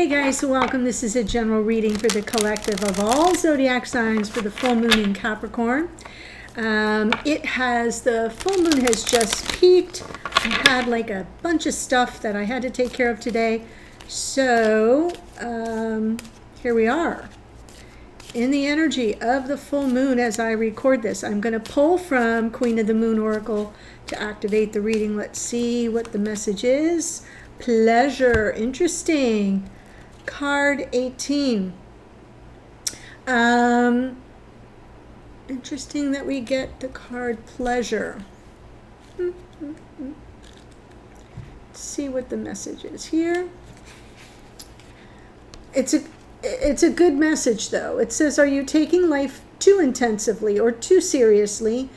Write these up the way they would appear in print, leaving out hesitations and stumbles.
Hey guys, welcome. This is a general reading for the collective of all zodiac signs for the full moon in Capricorn. The full moon has just peaked. I had like a bunch of stuff that I had to take care of today. So here we are in the energy of the full moon as I record this. I'm going to pull from Queen of the Moon Oracle to activate the reading. Let's see what the message is. Pleasure. Interesting. Card 18. Interesting that we get the card pleasure. Let's see what the message is here. It's a good message though. It says, are you taking life too intensively or too seriously?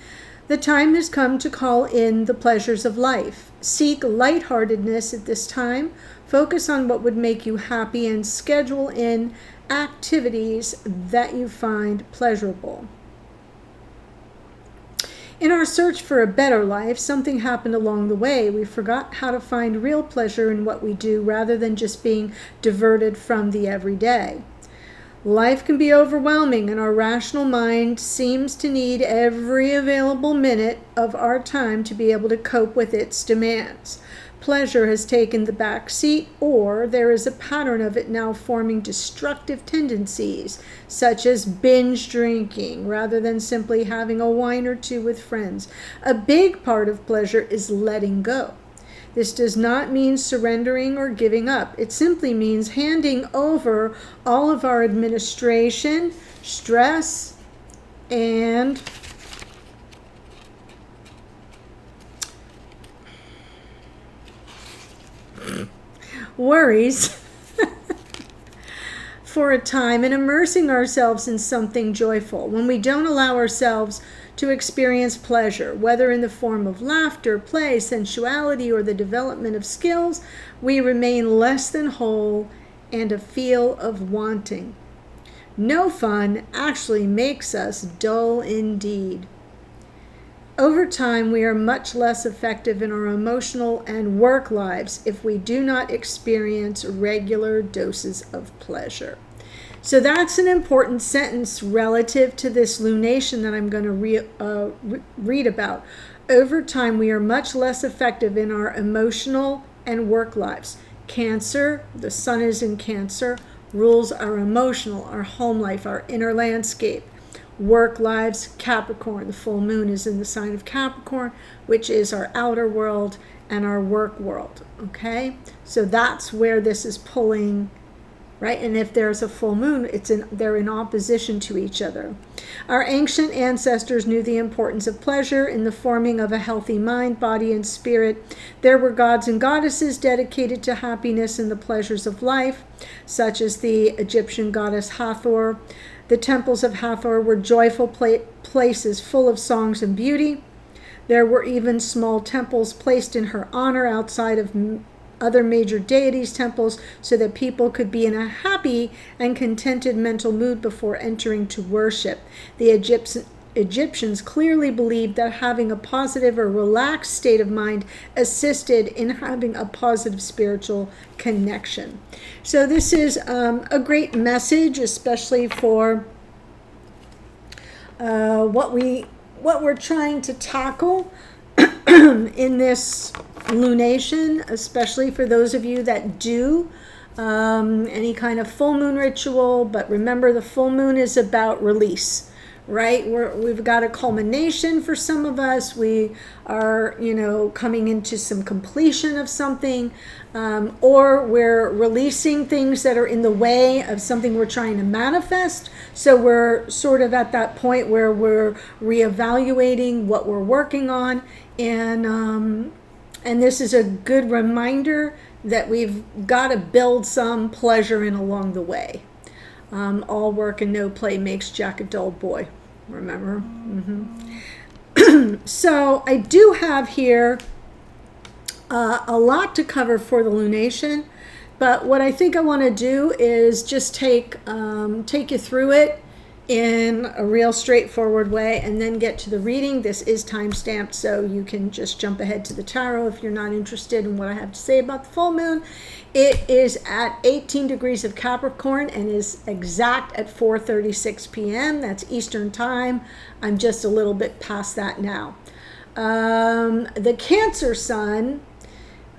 The time has come to call in the pleasures of life. Seek lightheartedness at this time. Focus on what would make you happy and schedule in activities that you find pleasurable. In our search for a better life, something happened along the way. We forgot how to find real pleasure in what we do rather than just being diverted from the everyday. Life can be overwhelming, and our rational mind seems to need every available minute of our time to be able to cope with its demands. Pleasure has taken the back seat, or there is a pattern of it now forming destructive tendencies, such as binge drinking, rather than simply having a wine or two with friends. A big part of pleasure is letting go. This does not mean surrendering or giving up. It simply means handing over all of our administration, stress, and worries for a time and immersing ourselves in something joyful. When we don't allow ourselves to experience pleasure, whether in the form of laughter, play, sensuality, or the development of skills, we remain less than whole and a feel of wanting. No fun actually makes us dull indeed. Over time, we are much less effective in our emotional and work lives if we do not experience regular doses of pleasure. So that's an important sentence relative to this lunation that I'm going to read about. Over time, we are much less effective in our emotional and work lives. Cancer, the sun is in Cancer, rules our emotional, our home life, our inner landscape. Work lives, Capricorn. The full moon is in the sign of Capricorn, which is our outer world and our work world. Okay? So that's where this is pulling, right? And if there's a full moon, they're in opposition to each other. Our ancient ancestors knew the importance of pleasure in the forming of a healthy mind, body, and spirit. There were gods and goddesses dedicated to happiness and the pleasures of life, such as the Egyptian goddess Hathor. The temples of Hathor were joyful places full of songs and beauty. There were even small temples placed in her honor outside of other major deities' temples so that people could be in a happy and contented mental mood before entering to worship. The Egyptians clearly believed that having a positive or relaxed state of mind assisted in having a positive spiritual connection. So this is a great message, especially for what we're trying to tackle in this lunation, especially for those of you that do any kind of full moon ritual. But remember, the full moon is about release, right? We've got a culmination for some of us. We are, coming into some completion of something, or we're releasing things that are in the way of something we're trying to manifest. So we're sort of at that point where we're reevaluating what we're working on, and this is a good reminder that we've got to build some pleasure in along the way. All work and no play makes Jack a dull boy. Remember? So I do have here a lot to cover for the lunation, but what I think I want to do is just take you through it in a real straightforward way and then get to the reading. This is time-stamped, so you can just jump ahead to the tarot if you're not interested in what I have to say about the full moon. It is at 18 degrees of Capricorn and is exact at 4:36 p.m. That's Eastern time. I'm just a little bit past that now. The Cancer sun,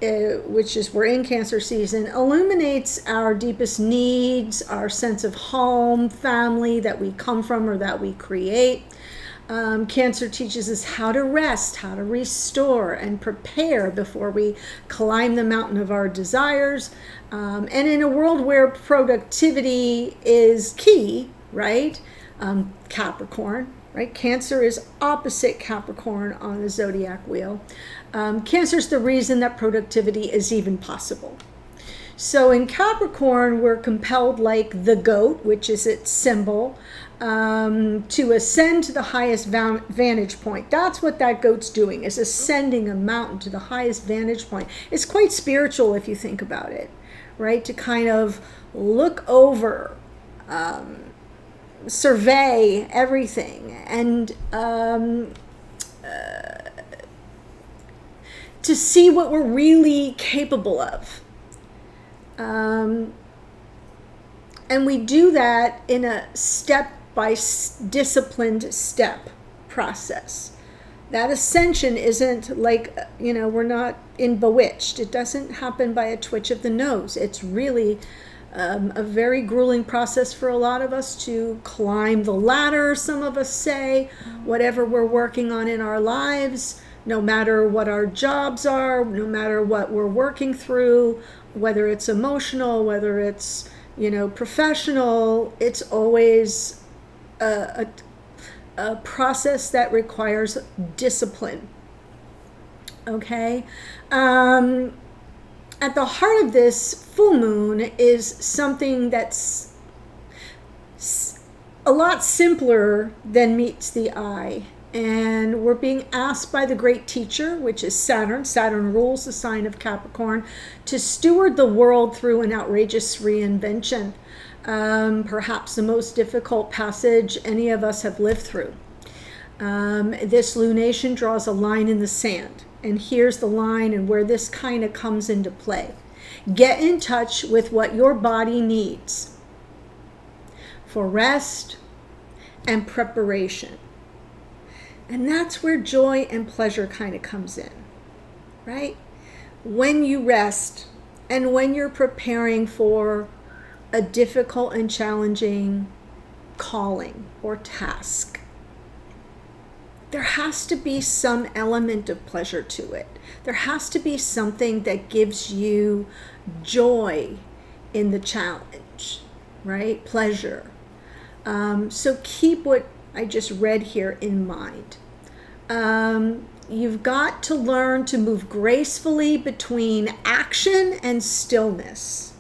which is, we're in Cancer season, illuminates our deepest needs, our sense of home, family that we come from or that we create. Cancer teaches us how to rest, how to restore and prepare before we climb the mountain of our desires. And in a world where productivity is key, right? Capricorn, right? Cancer is opposite Capricorn on the zodiac wheel. Cancer is the reason that productivity is even possible. So in Capricorn, we're compelled, like the goat, which is its symbol, to ascend to the highest vantage point. That's what that goat's doing, is ascending a mountain to the highest vantage point. It's quite spiritual if you think about it, right? To kind of look over, survey everything, and to see what we're really capable of. And we do that in a disciplined step process. That ascension isn't like, we're not in Bewitched. It doesn't happen by a twitch of the nose. It's really a very grueling process for a lot of us to climb the ladder, some of us say, whatever we're working on in our lives, no matter what our jobs are, no matter what we're working through, whether it's emotional, whether it's, professional, it's always a process that requires discipline. Okay? At the heart of this full moon is something that's a lot simpler than meets the eye. And we're being asked by the great teacher, which is Saturn. Saturn rules the sign of Capricorn, to steward the world through an outrageous reinvention. Perhaps the most difficult passage any of us have lived through. This lunation draws a line in the sand. And here's the line and where this kind of comes into play. Get in touch with what your body needs for rest and preparation. And that's where joy and pleasure kind of comes in, right? When you rest and when you're preparing for a difficult and challenging calling or task, there has to be some element of pleasure to it. There has to be something that gives you joy in the challenge, right? Pleasure. So keep what I just read here in mind. You've got to learn to move gracefully between action and stillness.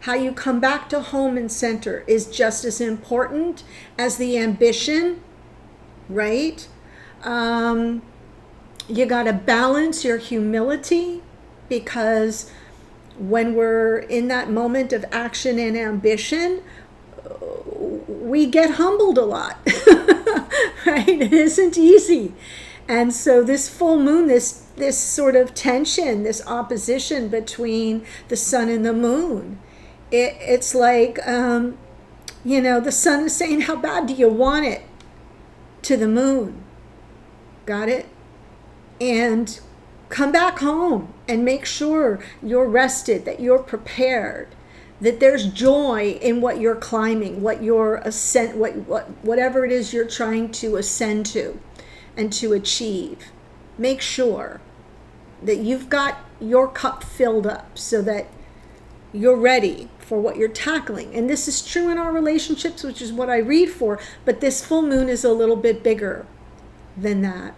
How you come back to home and center is just as important as the ambition, right? You got to balance your humility, because when we're in that moment of action and ambition, we get humbled a lot, right? It isn't easy. And so this full moon, this sort of tension, this opposition between the sun and the moon, it's like, the sun is saying, how bad do you want it? To the moon. Got it? And come back home and make sure you're rested, that you're prepared, that there's joy in what you're climbing, what you're whatever it is you're trying to ascend to and to achieve. Make sure that you've got your cup filled up so that you're ready for what you're tackling. And this is true in our relationships, which is what I read for, but this full moon is a little bit bigger than that.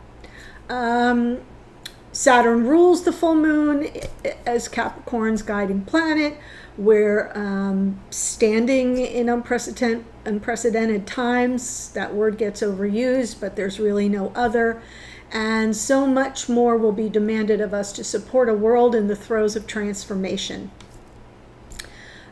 Saturn rules the full moon as Capricorn's guiding planet. We're standing in unprecedented times. That word gets overused, but there's really no other. And so much more will be demanded of us to support a world in the throes of transformation.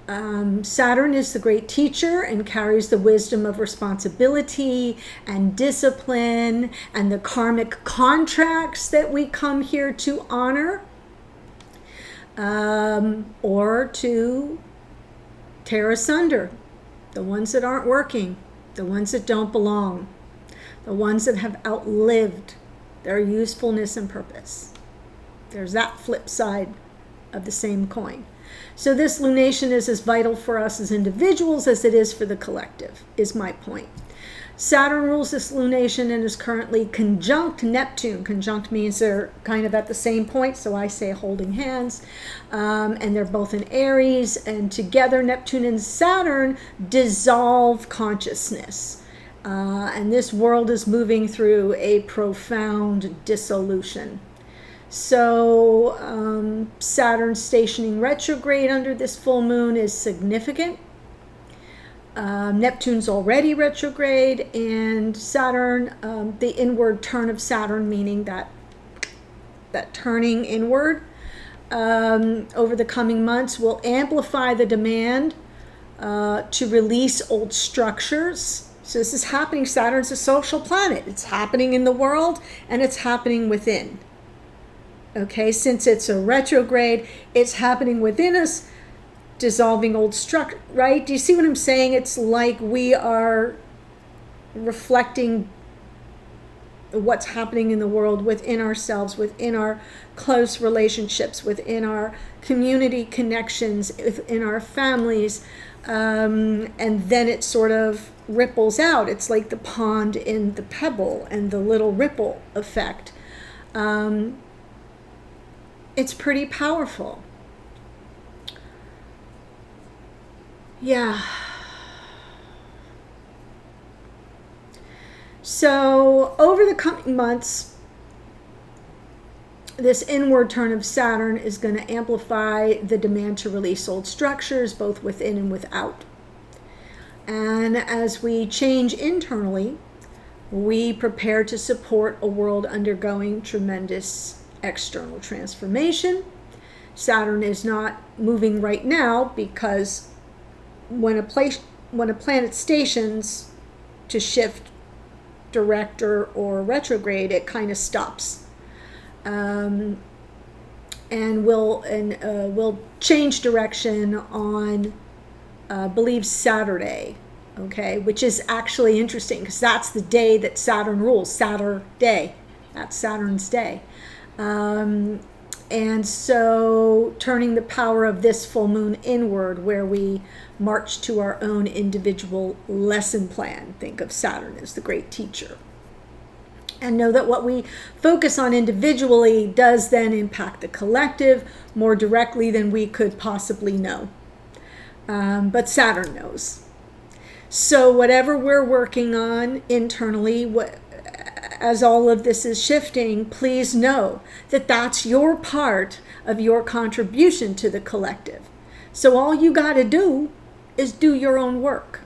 Saturn is the great teacher and carries the wisdom of responsibility and discipline and the karmic contracts that we come here to honor, or to tear asunder, the ones that aren't working, the ones that don't belong, the ones that have outlived their usefulness and purpose. There's that flip side of the same coin. So this lunation is as vital for us as individuals as it is for the collective, is my point. Saturn rules this lunation and is currently conjunct Neptune. Conjunct means they're kind of at the same point, so I say holding hands. And they're both in Aries, and together Neptune and Saturn dissolve consciousness. And this world is moving through a profound dissolution. So Saturn stationing retrograde under this full moon is significant. Neptune's already retrograde, and Saturn, the inward turn of Saturn, meaning that turning inward over the coming months, will amplify the demand to release old structures. So this is happening. Saturn's a social planet. It's happening in the world, and it's happening within. Okay, since it's a retrograde, it's happening within us, dissolving old structure, right? Do you see what I'm saying? It's like we are reflecting what's happening in the world within ourselves, within our close relationships, within our community connections, within our families, and then it sort of ripples out. It's like the pond in the pebble and the little ripple effect. It's pretty powerful. Yeah. So over the coming months, this inward turn of Saturn is going to amplify the demand to release old structures, both within and without. And as we change internally, we prepare to support a world undergoing tremendous external transformation. Saturn is not moving right now because when a planet stations to shift, direct, or retrograde, it kind of stops, and will change direction on believe Saturday, okay, which is actually interesting because that's the day that Saturn rules. Saturday, that's Saturn's day. And so turning the power of this full moon inward, where we march to our own individual lesson plan. Think of Saturn as the great teacher. And know that what we focus on individually does then impact the collective more directly than we could possibly know. But Saturn knows. So whatever we're working on internally, as all of this is shifting, please know that that's your part of your contribution to the collective. So all you got to do is do your own work.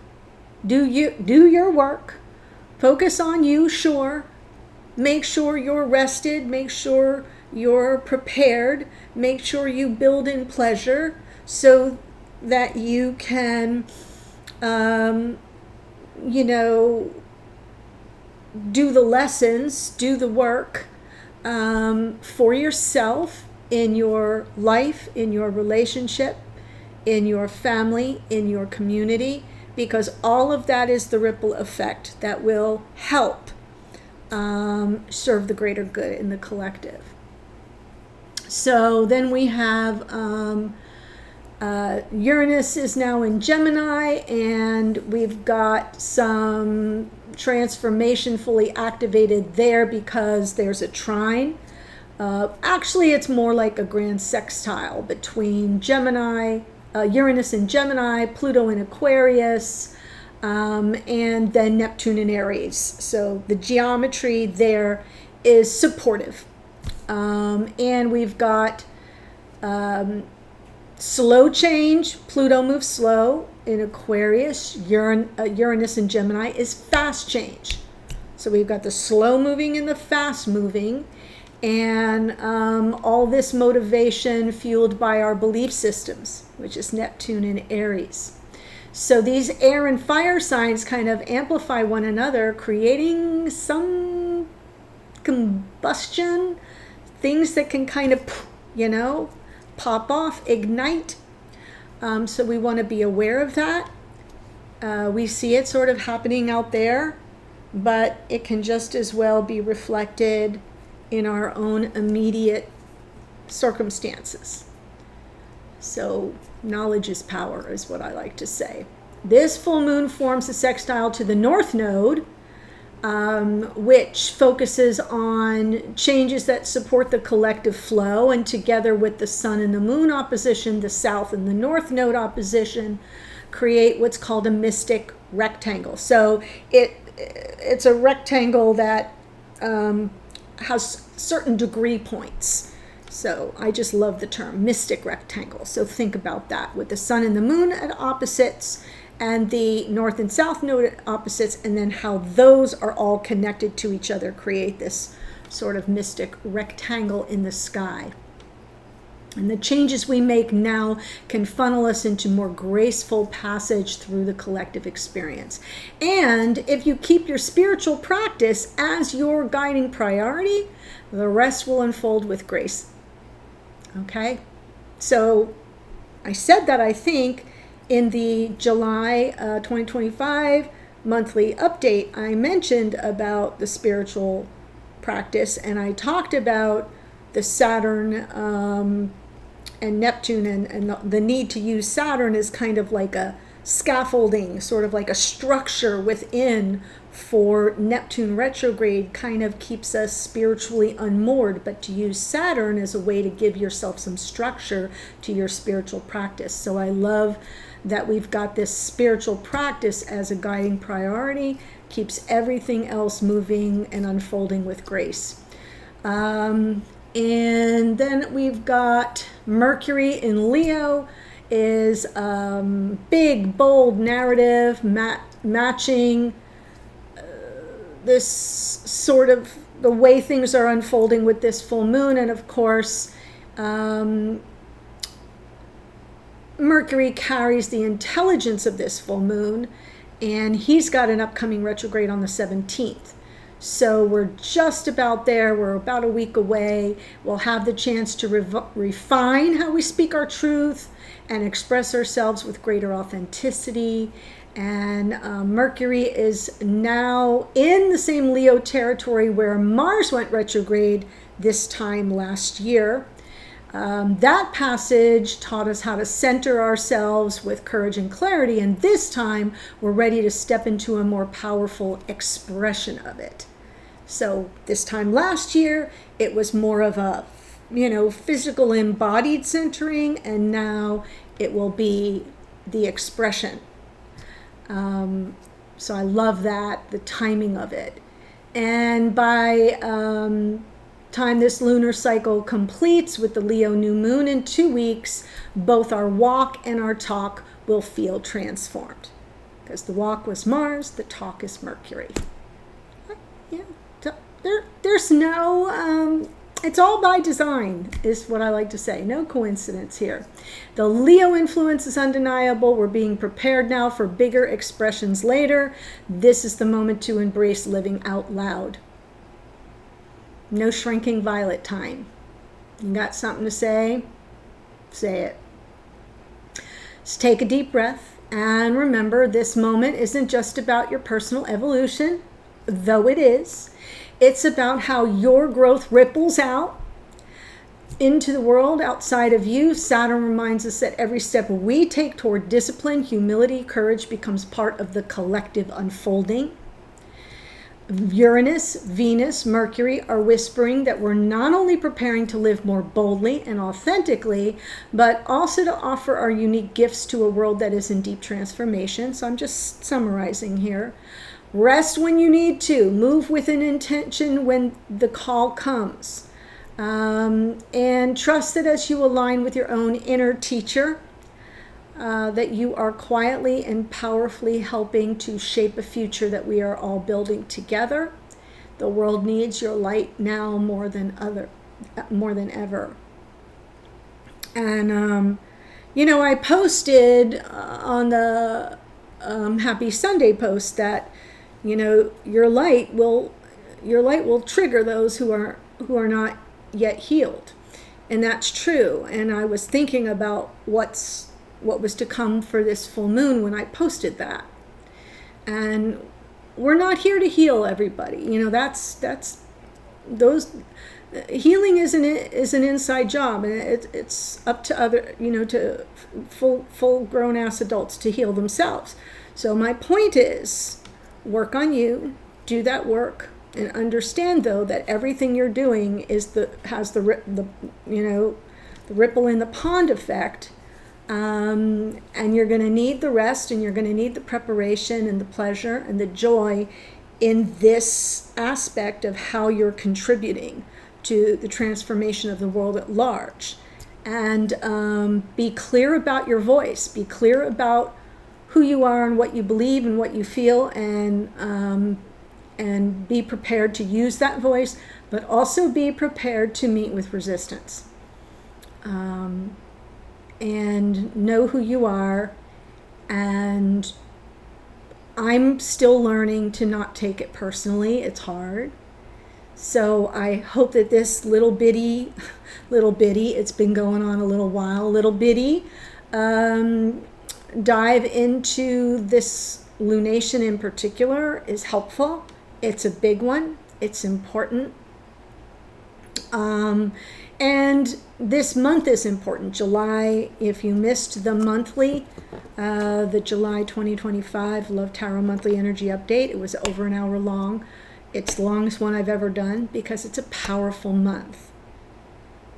Do your work. Focus on you, sure. Make sure you're rested. Make sure you're prepared. Make sure you build in pleasure so that you can, do the lessons, do the work for yourself in your life, in your relationship, in your family, in your community, because all of that is the ripple effect that will help serve the greater good in the collective. So then we have Uranus is now in Gemini, and we've got some transformation fully activated there because there's a trine. Actually, it's more like a grand sextile between Gemini, Uranus in Gemini, Pluto in Aquarius, and then Neptune in Aries. So the geometry there is supportive. And we've got slow change. Pluto moves slow in Aquarius. Uranus in Gemini is fast change. So we've got the slow moving and the fast moving. And all this motivation fueled by our belief systems, which is Neptune and Aries. So these air and fire signs kind of amplify one another, creating some combustion, things that can kind of, pop off, ignite. So we want to be aware of that. We see it sort of happening out there, but it can just as well be reflected in our own immediate circumstances. So knowledge is power, is what I like to say. This full moon forms a sextile to the North Node, which focuses on changes that support the collective flow, and together with the Sun and the Moon opposition, the South and the North Node opposition, create what's called a mystic rectangle. So it's a rectangle that has certain degree points. So I just love the term mystic rectangle. So think about that with the Sun and the Moon at opposites and the North and South node at opposites, and then how those are all connected to each other, create this sort of mystic rectangle in the sky. And the changes we make now can funnel us into more graceful passage through the collective experience. And if you keep your spiritual practice as your guiding priority, the rest will unfold with grace. Okay? So I said that, I think, in the July 2025 monthly update, I mentioned about the spiritual practice, and I talked about the Saturn and Neptune, and the need to use Saturn as kind of like a scaffolding, sort of like a structure within for Neptune retrograde, kind of keeps us spiritually unmoored, but to use Saturn as a way to give yourself some structure to your spiritual practice. So I love that we've got this spiritual practice as a guiding priority, keeps everything else moving and unfolding with grace. And then we've got Mercury in Leo, is big, bold narrative, matching this sort of the way things are unfolding with this full moon. And of course, Mercury carries the intelligence of this full moon, and he's got an upcoming retrograde on the 17th. So we're just about there. We're about a week away. We'll have the chance to refine how we speak our truth and express ourselves with greater authenticity. And Mercury is now in the same Leo territory where Mars went retrograde this time last year. That passage taught us how to center ourselves with courage and clarity, and this time we're ready to step into a more powerful expression of it. So this time last year, it was more of a, physical embodied centering, and now it will be the expression. So I love that, the timing of it. And by time this lunar cycle completes with the Leo new moon in 2 weeks, both our walk and our talk will feel transformed. Because the walk was Mars, the talk is Mercury. Yeah, there's no, it's all by design, is what I like to say. No coincidence here. The Leo influence is undeniable. We're being prepared now for bigger expressions later. This is the moment to embrace living out loud. No shrinking violet time. You got something to say? Say it. Just take a deep breath and remember, this moment isn't just about your personal evolution, though it is. It's about how your growth ripples out into the world outside of you. Saturn reminds us that every step we take toward discipline, humility, courage becomes part of the collective unfolding. Uranus, Venus, Mercury are whispering that we're not only preparing to live more boldly and authentically, but also to offer our unique gifts to a world that is in deep transformation. So I'm just summarizing here. Rest when you need to. Move with an intention when the call comes. And trust that as you align with your own inner teacher, that you are quietly and powerfully helping to shape a future that we are all building together. The world needs your light now more than ever. And I posted on the Happy Sunday post that your light will trigger those who are not yet healed, and that's true. And I was thinking about what was to come for this full moon when I posted that. And we're not here to heal everybody. That's those healing is an inside job, and it's up to other to full grown ass adults to heal themselves. So my point is, work on you, do that work, and understand though that everything you're doing has the ripple in the pond effect. And you're going to need the rest, and you're going to need the preparation and the pleasure and the joy in this aspect of how you're contributing to the transformation of the world at large. And be clear about your voice. Be clear about who you are and what you believe and what you feel, and be prepared to use that voice, but also be prepared to meet with resistance. And know who you are. And I'm still learning to not take it personally. It's hard. So I hope that this little bitty, it's been going on a little while, little bitty, dive into this lunation in particular is helpful. It's a big one. It's important. And this month is important. July, if you missed the monthly, the July 2025 Love Tarot Monthly Energy Update, it was over an hour long. It's the longest one I've ever done because it's a powerful month.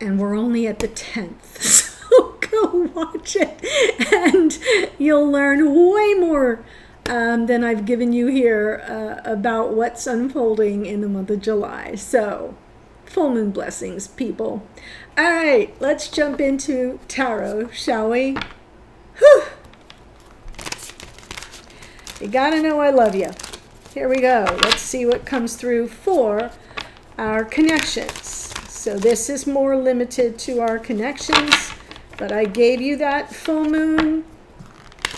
And we're only at the 10th. So go watch it. And you'll learn way more than I've given you here about what's unfolding in the month of July. So full moon blessings, people. All right, let's jump into tarot, shall we? Whew. You gotta know I love you. Here we go. Let's see what comes through for our connections. So this is more limited to our connections, but I gave you that full moon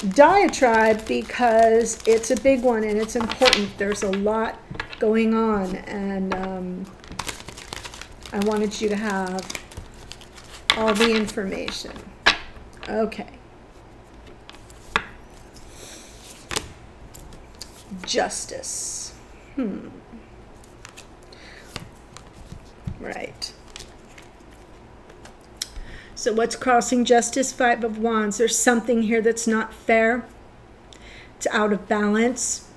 diatribe because it's a big one and it's important. There's a lot going on, and I wanted you to have all the information. Okay. Justice. Right. So what's crossing justice? 5 of Wands. There's something here that's not fair. It's out of balance.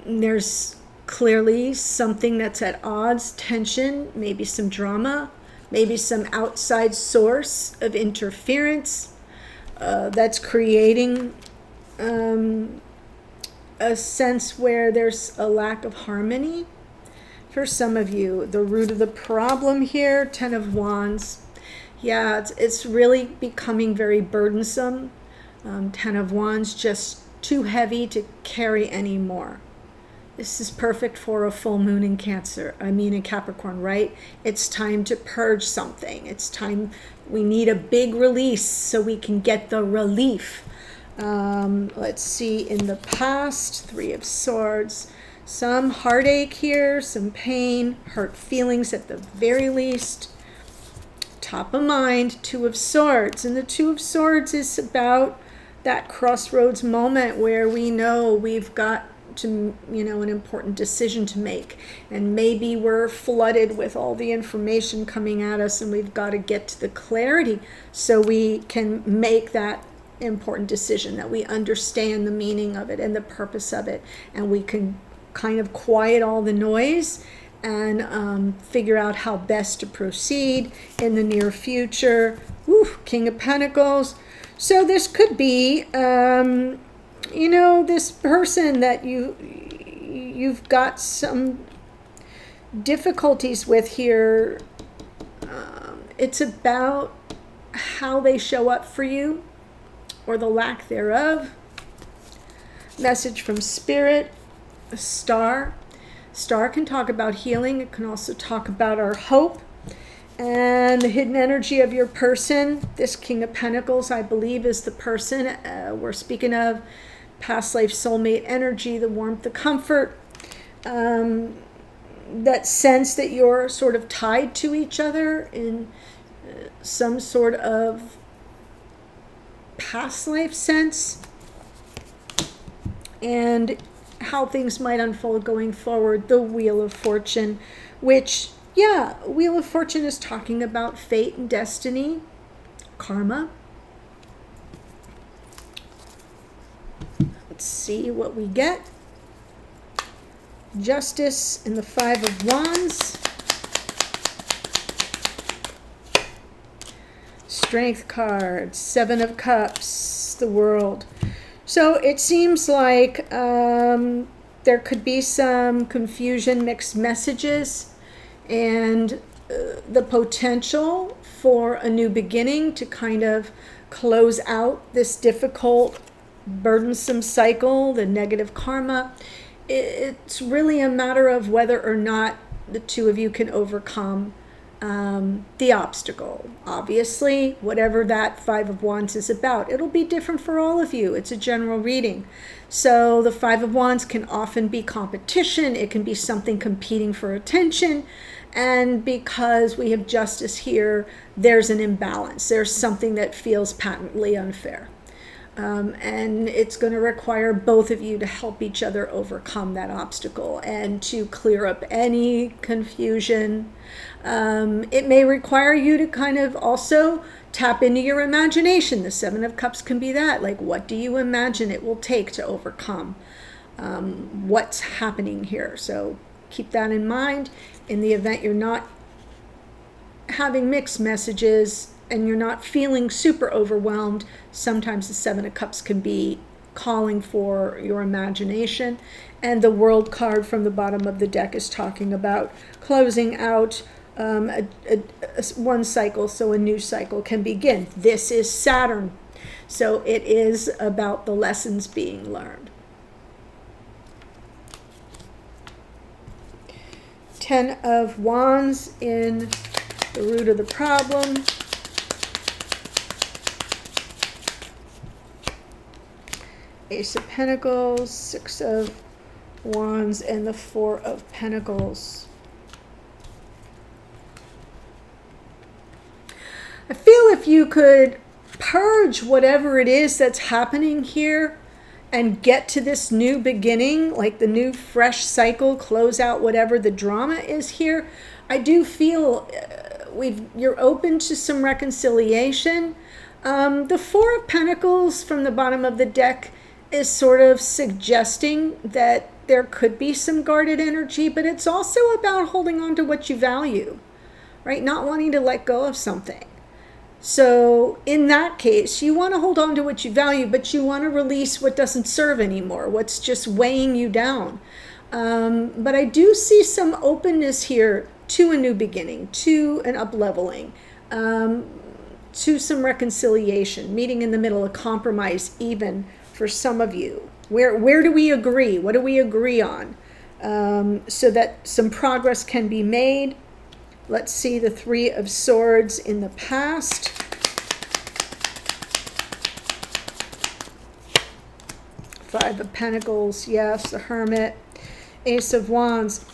There's clearly something that's at odds, tension, maybe some drama, maybe some outside source of interference that's creating a sense where there's a lack of harmony. For some of you, the root of the problem here, 10 of Wands. Yeah, it's really becoming very burdensome. 10 of Wands, just too heavy to carry anymore. This is perfect for a full moon in in Capricorn, right? It's time to purge something. It's time, we need a big release so we can get the relief. Let's see, in the past, 3 of Swords. Some heartache here, some pain, hurt feelings at the very least. Top of mind, 2 of Swords. And the 2 of Swords is about that crossroads moment where we know we've got to, an important decision to make. And maybe we're flooded with all the information coming at us and we've got to get to the clarity so we can make that important decision, that we understand the meaning of it and the purpose of it, and we can kind of quiet all the noise and figure out how best to proceed in the near future. King of Pentacles. So this could be this person that you've got some difficulties with here. It's about how they show up for you, or the lack thereof. Message from Spirit, a star. Star can talk about healing. It can also talk about our hope and the hidden energy of your person. This King of Pentacles, I believe, is the person we're speaking of. Past life soulmate energy, the warmth, the comfort, that sense that you're sort of tied to each other in some sort of past life sense, and how things might unfold going forward. The Wheel of Fortune, which, yeah, Wheel of Fortune is talking about fate and destiny, karma. Let's see what we get. Justice and the Five of Wands. Strength card, Seven of Cups, the World. So it seems like there could be some confusion, mixed messages, and the potential for a new beginning to kind of close out this difficult, burdensome cycle, the negative karma. It's really a matter of whether or not the two of you can overcome the obstacle. Obviously, whatever that Five of Wands is about, it'll be different for all of you. It's a general reading. So the Five of Wands can often be competition. It can be something competing for attention. And because we have justice here, there's an imbalance. There's something that feels patently unfair. And it's going to require both of you to help each other overcome that obstacle and to clear up any confusion. It may require you to kind of also tap into your imagination. The Seven of Cups can be that. Like, what do you imagine it will take to overcome what's happening here? So keep that in mind. In the event you're not having mixed messages and you're not feeling super overwhelmed, sometimes the Seven of Cups can be calling for your imagination. And the World card from the bottom of the deck is talking about closing out one cycle so a new cycle can begin. This is Saturn, so it is about the lessons being learned. 10 of Wands in the root of the problem. Ace of Pentacles, Six of Wands, and the Four of Pentacles. I feel if you could purge whatever it is that's happening here and get to this new beginning, like the new fresh cycle, close out whatever the drama is here, I do feel you're open to some reconciliation. The Four of Pentacles from the bottom of the deck is sort of suggesting that there could be some guarded energy, but it's also about holding on to what you value, right? Not wanting to let go of something. So in that case, you want to hold on to what you value, but you want to release what doesn't serve anymore, what's just weighing you down. But I do see some openness here to a new beginning, to an up-leveling, to some reconciliation, meeting in the middle, a compromise even for some of you. Where do we agree? What do we agree on? So that some progress can be made. Let's see the Three of Swords in the past. Five of Pentacles, yes, the Hermit. Ace of Wands.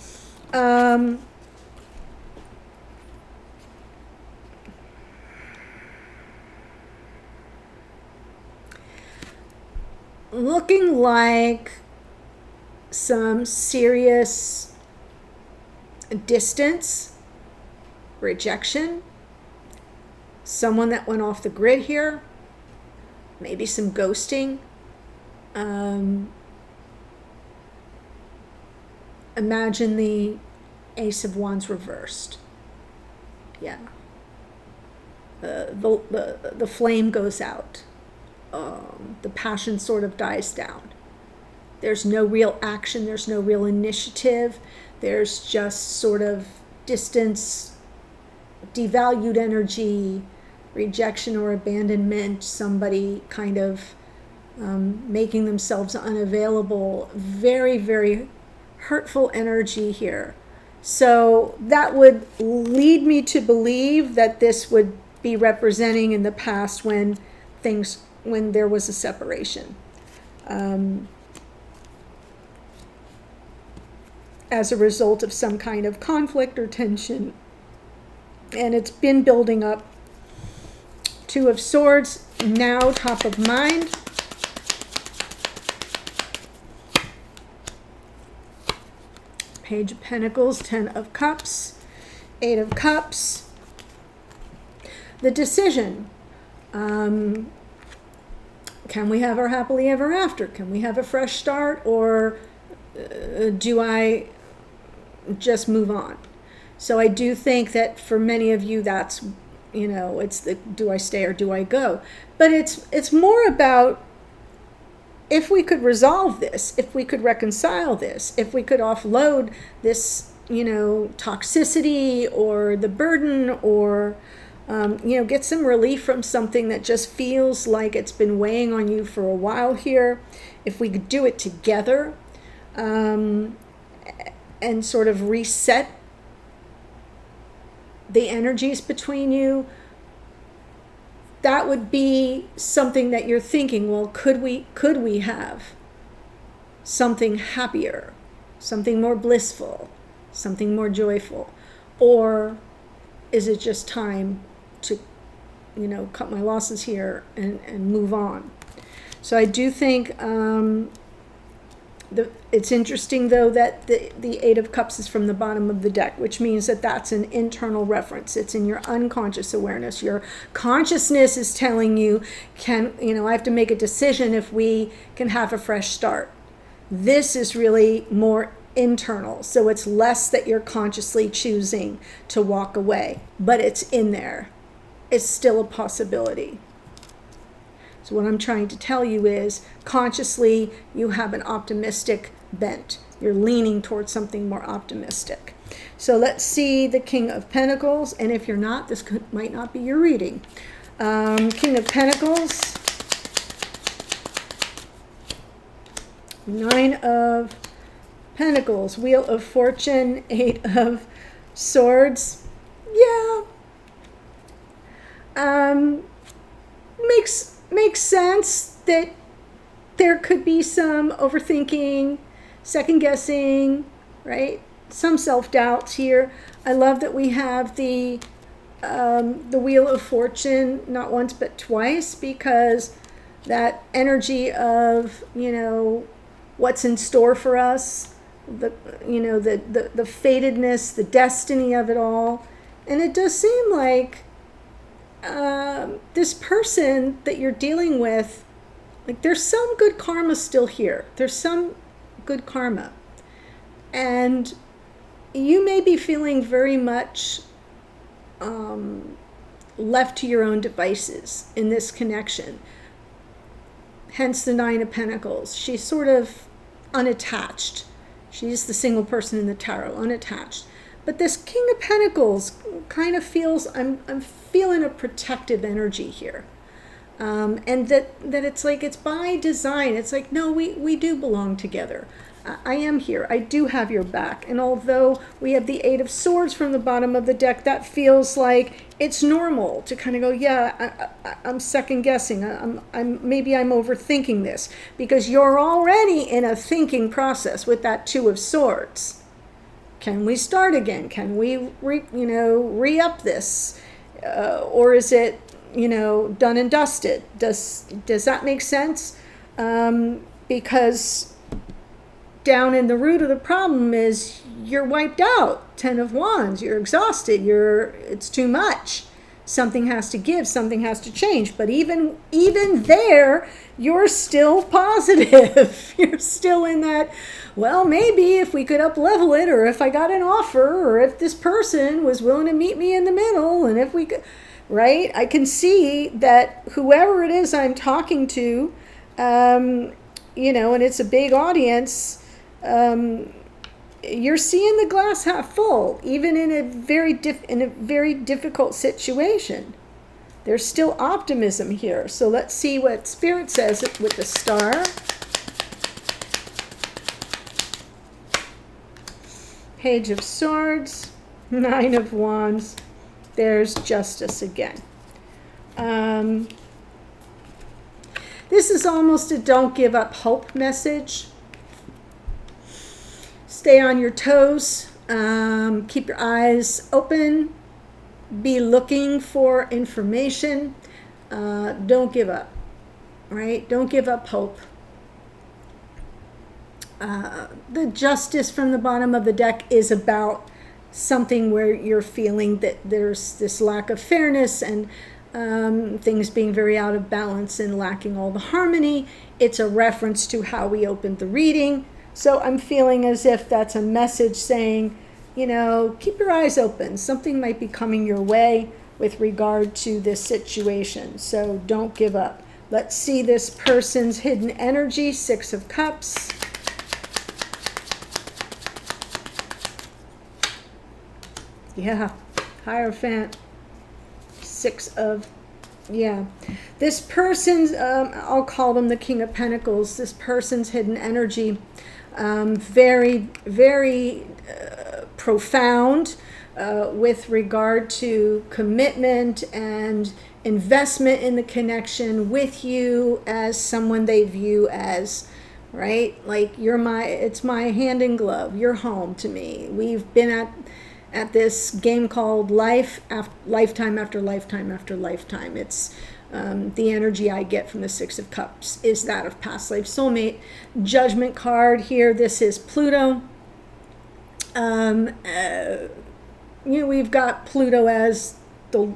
Looking like some serious distance, rejection, someone that went off the grid here, maybe some ghosting. Imagine the Ace of Wands reversed. Yeah. The flame goes out. The passion sort of dies down. There's no real action. There's no real initiative. There's just sort of distance, devalued energy, rejection or abandonment, somebody kind of making themselves unavailable. Very, very hurtful energy here. So that would lead me to believe that this would be representing in the past when there was a separation. As a result of some kind of conflict or tension. And it's been building up. Two of Swords, now top of mind. Page of Pentacles, 10 of Cups, 8 of Cups. The decision. Can we have our happily ever after? Can we have a fresh start? Or do I just move on? So I do think that for many of you, that's, it's the do I stay or do I go? But it's more about if we could resolve this, if we could reconcile this, if we could offload this, toxicity or the burden, or, get some relief from something that just feels like it's been weighing on you for a while here. If we could do it together, and sort of reset the energies between you, that would be something that you're thinking, well, could we have something happier, something more blissful, something more joyful? Or is it just time to, cut my losses here and move on? So I do think it's interesting, though, that the Eight of Cups is from the bottom of the deck, which means that that's an internal reference. It's in your unconscious awareness. Your consciousness is telling you, I have to make a decision if we can have a fresh start. This is really more internal. So it's less that you're consciously choosing to walk away, but it's in there. It's still a possibility. So what I'm trying to tell you is, consciously, you have an optimistic bent. You're leaning towards something more optimistic. So let's see the King of Pentacles. And if you're not, this might not be your reading. King of Pentacles. 9 of Pentacles. Wheel of Fortune. 8 of Swords. Yeah. Makes sense that there could be some overthinking, second guessing, right? Some self-doubts here. I love that we have the Wheel of Fortune not once but twice, because that energy of, what's in store for us, the fatedness, the destiny of it all. And it does seem like this person that you're dealing with, like, there's some good karma still here. There's some good karma. And you may be feeling very much left to your own devices in this connection. Hence the 9 of Pentacles. She's sort of unattached. She's the single person in the tarot, unattached. But this King of Pentacles kind of feels, I'm feeling a protective energy here. And that it's like, it's by design. It's like, no, we do belong together. I am here. I do have your back. And although we have the 8 of Swords from the bottom of the deck, that feels like it's normal to kind of go, yeah, I'm second guessing. Maybe I'm overthinking this, because you're already in a thinking process with that 2 of Swords. Can we start again? Can we re-up this? Or is it, done and dusted? Does that make sense? Because down in the root of the problem is you're wiped out. 10 of Wands, you're exhausted. It's too much. Something has to give, something has to change. But even there, you're still positive. You're still in that, well, maybe if we could up level it, or if I got an offer, or if this person was willing to meet me in the middle, and if we could, right? I can see that whoever it is I'm talking to, and it's a big audience, you're seeing the glass half full, even in a very difficult situation. there's still optimism here. So let's see what Spirit says with the Star. Page of Swords, Nine of Wands. There's Justice again. This is almost a don't give up hope message. Stay on your toes. Keep your eyes open. Be looking for information. Don't give up, right? Don't give up hope. The Justice from the bottom of the deck is about something where you're feeling that there's this lack of fairness and things being very out of balance and lacking all the harmony. It's a reference to how we opened the reading. So I'm feeling as if that's a message saying, you know, keep your eyes open. Something might be coming your way with regard to this situation. So don't give up. Let's see this person's hidden energy. Six of Cups. Yeah, Hierophant. This person's, I'll call them the King of Pentacles. This person's hidden energy, very, very profound with regard to commitment and investment in the connection with you as someone they view as, right? Like it's my hand in glove. You're home to me. We've been at this game called lifetime after lifetime after lifetime. It's the energy I get from the Six of Cups is that of past life soulmate. Judgment card here. This is Pluto. We've got Pluto as the,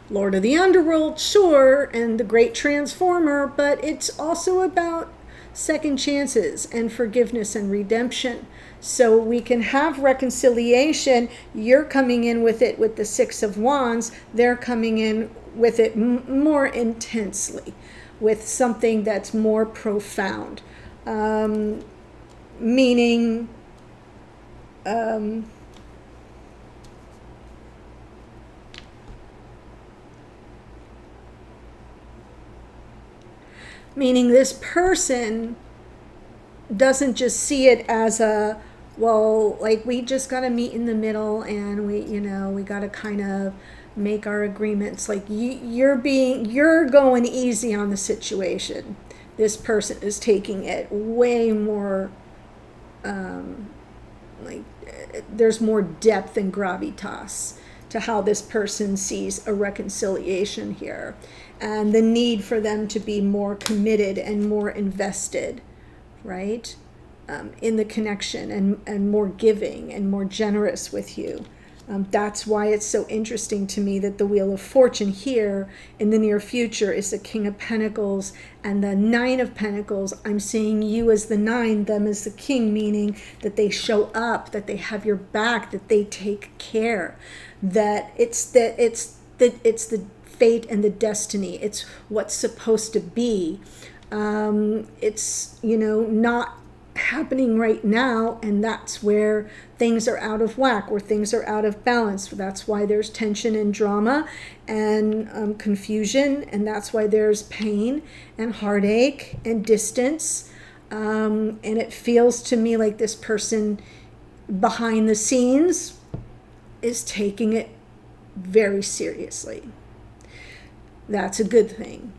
Lord of the Underworld, sure, and the great transformer, but it's also about second chances and forgiveness and redemption. So we can have reconciliation. You're coming in with it with the Six of Wands. They're coming in with it more intensely, with something that's more profound. Meaning, this person doesn't just see it as we just got to meet in the middle and we got to kind of make our agreements. Like you're going easy on the situation. This person is taking it way more, there's more depth and gravitas to how this person sees a reconciliation here, and the need for them to be more committed and more invested, right, in the connection, and more giving and more generous with you. That's why it's so interesting to me that the Wheel of Fortune here in the near future is the King of Pentacles and the Nine of Pentacles. I'm seeing you as the Nine, them as the King, meaning that they show up, that they have your back, that they take care, that it's the fate and the destiny. It's what's supposed to be. It's, not happening right now, and that's where things are out of whack, where things are out of balance. That's why there's tension and drama and confusion, and that's why there's pain and heartache and distance. And it feels to me like this person behind the scenes is taking it very seriously. That's a good thing.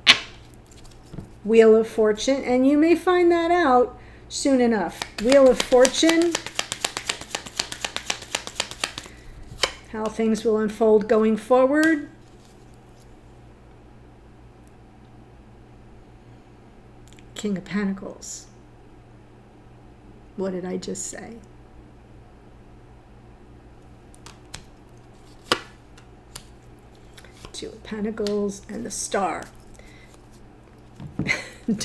Wheel of Fortune, and you may find that out soon enough. Wheel of Fortune, how things will unfold going forward. King of Pentacles. What did I just say? Two of Pentacles and the Star.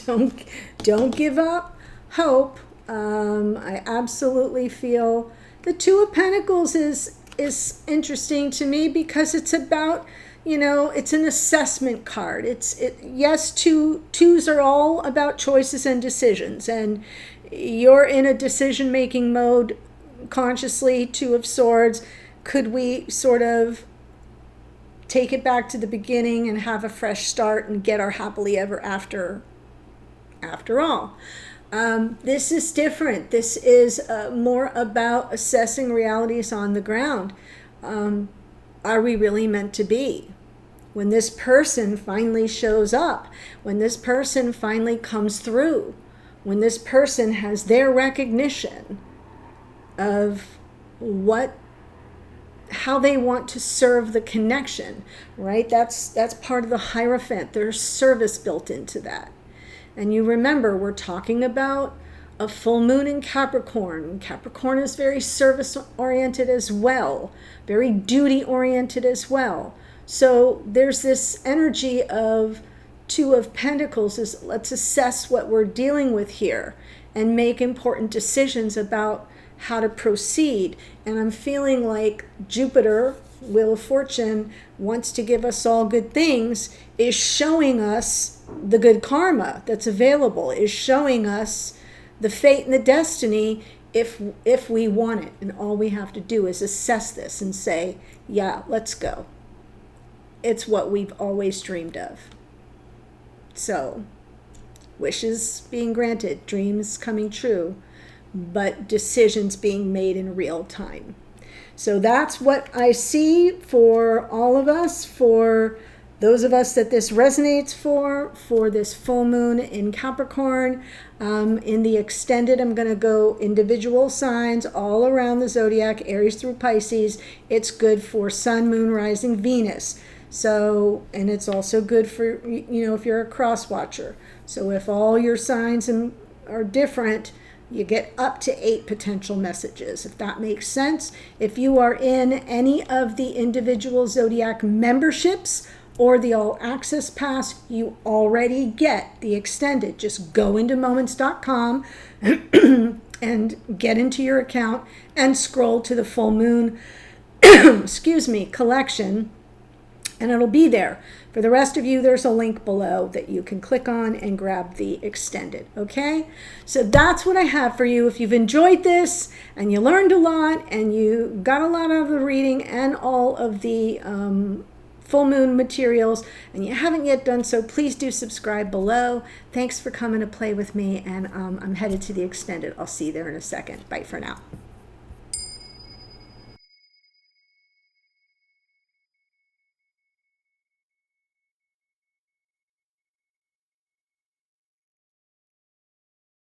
Don't give up hope. I absolutely feel the Two of Pentacles is interesting to me because it's about, it's an assessment card. Yes, twos are all about choices and decisions, and you're in a decision-making mode consciously. Two of Swords. Could we sort of take it back to the beginning and have a fresh start and get our happily ever after all. This is different. This is more about assessing realities on the ground. Are we really meant to be? When this person finally shows up, when this person finally comes through, when this person has their recognition of how they want to serve the connection, right? That's part of the Hierophant. There's service built into that. And you remember, we're talking about a full moon in Capricorn. Capricorn is very service-oriented as well, very duty-oriented as well. So there's this energy of Two of Pentacles is, let's assess what we're dealing with here and make important decisions about how to proceed. And I'm feeling like Jupiter, Wheel of Fortune, wants to give us all good things, is showing us the good karma that's available, is showing us the fate and the destiny if we want it. And all we have to do is assess this and say, yeah, let's go. It's what we've always dreamed of. So, wishes being granted, dreams coming true, but decisions being made in real time. So that's what I see for all of us, for those of us that this resonates for this full moon in Capricorn. In the extended, I'm going to go individual signs all around the zodiac, Aries through Pisces. It's good for Sun, Moon, Rising, Venus. So, and it's also good for, if you're a cross watcher. So if all your signs are different, you get up to 8 potential messages, if that makes sense. If you are in any of the individual zodiac memberships or the all access pass, you already get the extended. Just go into moments.com and get into your account and scroll to the full moon, collection, and it'll be there. For the rest of you, there's a link below that you can click on and grab the extended, okay? So that's what I have for you. If you've enjoyed this and you learned a lot and you got a lot out of the reading and all of the full moon materials and you haven't yet done so, please do subscribe below. Thanks for coming to play with me, and I'm headed to the extended. I'll see you there in a second. Bye for now.